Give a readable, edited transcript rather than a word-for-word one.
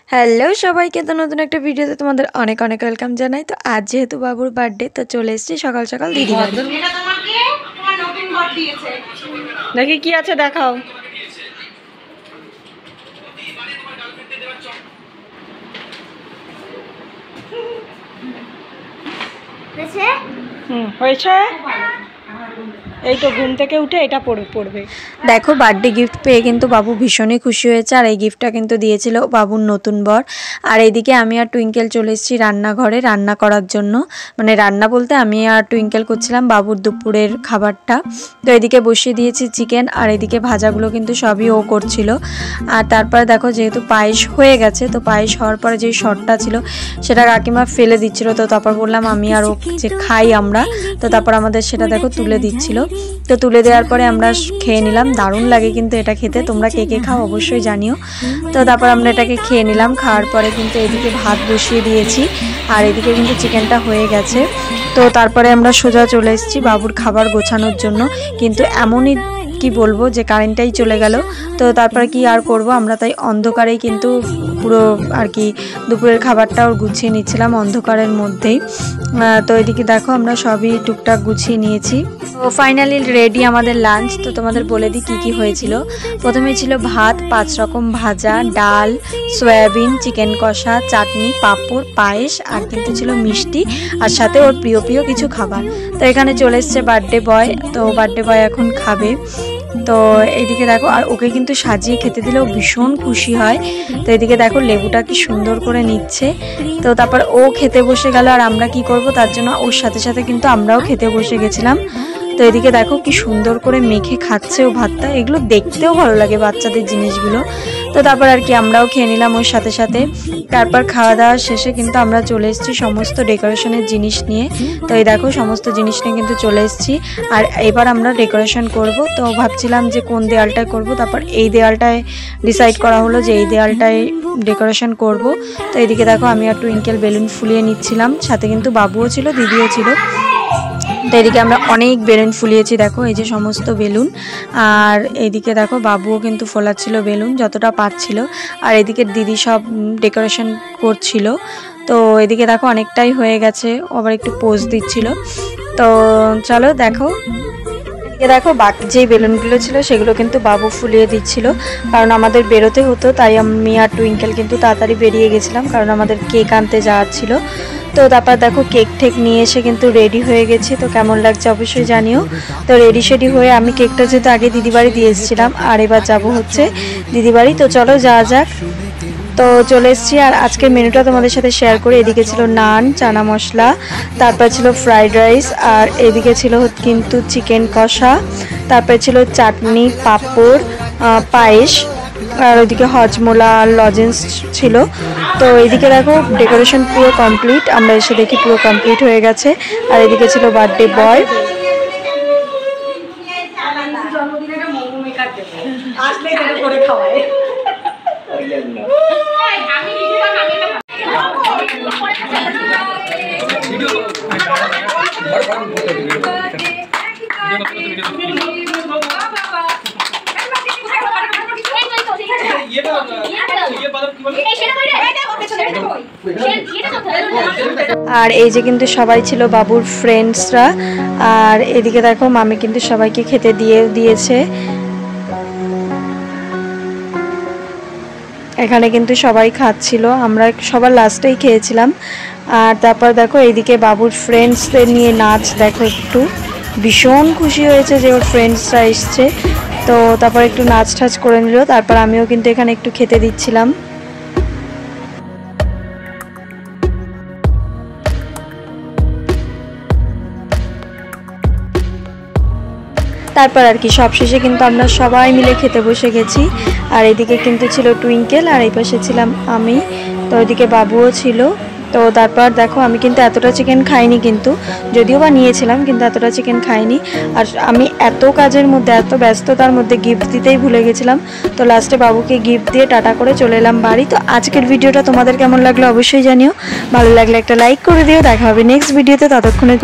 Hello সবাইকে, তো নতুন একটা ভিডিওতে তোমাদের অনেক অনেক ওয়েলকাম জানাই। তো আজ যেহেতু বাবুর বার্থডে, তো চলে এসেছি সকাল সকাল দিদি বাড়ি। দেখি কি আছে দেখাও। হয়েছে, এই তো ঘুম থেকে উঠে এটা পড়বে। দেখো, বার্থডে গিফট পেয়ে কিন্তু বাবু ভীষণই খুশি হয়েছে। আর এই গিফটটা কিন্তু দিয়েছিল বাবুর নতুন বর। আর এইদিকে আমি আর টুইঙ্কেল চলে এসেছি রান্নাঘরে রান্না করার জন্য। মানে রান্না বলতে আমি আর টুইঙ্কেল করছিলাম বাবুর দুপুরের খাবারটা। তো এদিকে বসিয়ে দিয়েছি চিকেন, আর এদিকে ভাজাগুলো কিন্তু সবই ও করছিল। আর তারপরে দেখো, যেহেতু পায়েস হয়ে গেছে, তো পায়েস হওয়ার পরে যে শটটা ছিল সেটা কাকিমা ফেলে দিচ্ছিল। তো তারপর বললাম আমি আর ও যে খাই আমরা, তো তারপর আমাদের সেটা দেখো তুলে দিচ্ছিল। তো তুলে দেওয়ার পরে আমরা খেয়ে নিলাম। দারুণ লাগে কিন্তু এটা খেতে। তোমরা কে কে খাও অবশ্যই জানিও। তো তারপর আমরা এটাকে খেয়ে নিলাম। খাওয়ার পরে কিন্তু এদিকে ভাত বসিয়ে দিয়েছি, আর এদিকে কিন্তু চিকেনটা হয়ে গেছে। তো তারপরে আমরা সোজা চলে এসেছি বাবুর খাবার গোছানোর জন্য। কিন্তু এমনই কি বলবো যে কারেন্টটাই চলে গেল। তো তারপরে কি আর করব, আমরা তাই অন্ধকারেই কিন্তু পুরো আর কি দুপুরের খাবারটাও গুছিয়ে নিচ্ছিলাম অন্ধকারের মধ্যেই। তো এদিকে দেখো আমরা সবই টুকটাক গুছিয়ে নিয়েছি। তো ফাইনালি রেডি আমাদের লাঞ্চ। তো তোমাদের বলে দিই কী কী হয়েছিল। প্রথমে ছিল ভাত, 5 রকম ভাজা, ডাল, সয়াবিন, চিকেন কষা, চাটনি, পাঁপড়, পায়েস, আর কিন্তু ছিল মিষ্টি, আর সাথে ওর প্রিয় প্রিয় কিছু খাবার। তো এখানে চলে এসছে বার্থডে বয়। তো বার্থডে বয় এখন খাবে। তো এইদিকে দেখো, আর ওকে কিন্তু সাজিয়ে খেতে দিলেও ভীষণ খুশি হয়। তো এদিকে দেখো লেবুটা কি সুন্দর করে নিচ্ছে। তো তারপর ও খেতে বসে গেল, আর আমরা কি করব, তার জন্য ওর সাথে সাথে কিন্তু আমরাও খেতে বসে গেছিলাম। তো এদিকে দেখো কি সুন্দর করে মেখে খাচ্ছে ও ভাতটা। এগুলো দেখতেও ভালো লাগে বাচ্চাদের জিনিসগুলো। তো তারপর আর কি আমরাও খেয়ে নিলাম ওর সাথে সাথে। তারপর খাওয়া দাওয়া শেষে কিন্তু আমরা চলে এসেছি সমস্ত ডেকোরেশনের জিনিস নিয়ে। তো এই দেখো সমস্ত জিনিস নিয়ে কিন্তু চলে এসেছি। আর এবার আমরা ডেকোরেশন করব। তো ভাবছিলাম যে কোন দেয়ালটায় করব, তারপর এই দেয়ালটায় ডিসাইড করা হলো যে এই দেয়ালটায় ডেকোরেশন করব। তো এদিকে দেখো আমি আর টুইঙ্কেল বেলুন ফুলিয়ে নিচ্ছিলাম, সাথে কিন্তু বাবুও ছিল, দিদিও ছিল। তো এদিকে আমরা অনেক বেলুন ফুলিয়েছি, দেখো এই যে সমস্ত বেলুন। আর এইদিকে দেখো বাবুও কিন্তু ফোলাচ্ছিল বেলুন যতটা পারছিল। আর এদিকে দিদি সব ডেকোরেশন করছিল। তো এদিকে দেখো অনেকটাই হয়ে গেছে, আবার একটু পোজ দিচ্ছিল। তো চলো দেখো, দেখো বাকি যে বেলুনগুলো ছিল সেগুলো কিন্তু বাবু ফুলিয়ে দিচ্ছিল, কারণ আমাদের বেরোতে হতো। তাই আমি আর টুইঙ্কেল কিন্তু তাড়াতাড়ি বেরিয়ে গেছিলাম, কারণ আমাদের কেক আনতে যাওয়ার ছিল। তো তারপর দেখো কেক ঠেক নিয়ে এসে কিন্তু রেডি হয়ে গেছি। তো কেমন লাগছে অবশ্যই জানিও। তো রেডি শেডি হয়ে আমি কেকটা যেহেতু আগে দিদিবাড়ি দিয়ে এসেছিলাম, আর এবার যাব হচ্ছে দিদিবাড়ি। তো চলো যাওয়া যাক। তো চলে এসেছি, আর আজকের মেনুটা তোমাদের সাথে শেয়ার করি। এদিকে ছিল নান, চানা মশলা, তারপর ছিল ফ্রাইড রাইস, আর এদিকে ছিল কিন্তু চিকেন কষা, তারপরে ছিল চাটনি, পাঁপড়, পায়েস, আর ওইদিকে হজমোলা আর লজেন্স ছিল। তো এইদিকে দেখো ডেকোরেশন পুরো কমপ্লিট। আমরা এসে দেখি পুরো কমপ্লিট হয়ে গেছে। আর এদিকে ছিল বার্থডে বয়। আর এই যে কিন্তু সবাই ছিল বাবুর ফ্রেন্ডসরা। আর এদিকে দেখো মামি কিন্তু সবাইকে খেতে দিয়েছে। এখানে কিন্তু সবাই খাচ্ছিল, আমরা সবার লাস্টেই খেয়েছিলাম। আর তারপর দেখো এইদিকে বাবুর ফ্রেন্ডসদের নিয়ে নাচ দেখো, একটু ভীষণ খুশি হয়েছে যে ওর ফ্রেন্ডসরা এসছে। তো তারপর একটু নাচ টাচ করে নিল। তারপর আমিও কিন্তু এখানে একটু খেতে দিচ্ছিলাম। তারপর আর কি সবশেষে কিন্তু আমরা সবাই মিলে খেতে বসে গেছি। আর এদিকে কিন্তু ছিল টুইঙ্কেল, আর এই পাশে ছিলাম আমি। তো ওইদিকে বাবুও ছিল। তো তারপর দেখো আমি কিন্তু এতটা চিকেন খাইনি, কিন্তু যদিও বা নিয়েছিলাম, কিন্তু এতটা চিকেন খাইনি। আর আমি এত কাজের মধ্যে, এত ব্যস্ততার মধ্যে গিফট দিতেই ভুলে গেছিলাম। তো লাস্টে বাবুকে গিফট দিয়ে টাটা করে চলে এলাম বাড়ি। তো আজকের ভিডিওটা তোমাদের কেমন লাগলো অবশ্যই জানিও। ভালো লাগলে একটা লাইক করে দিও। দেখা হবে নেক্সট ভিডিওতে, ততক্ষণে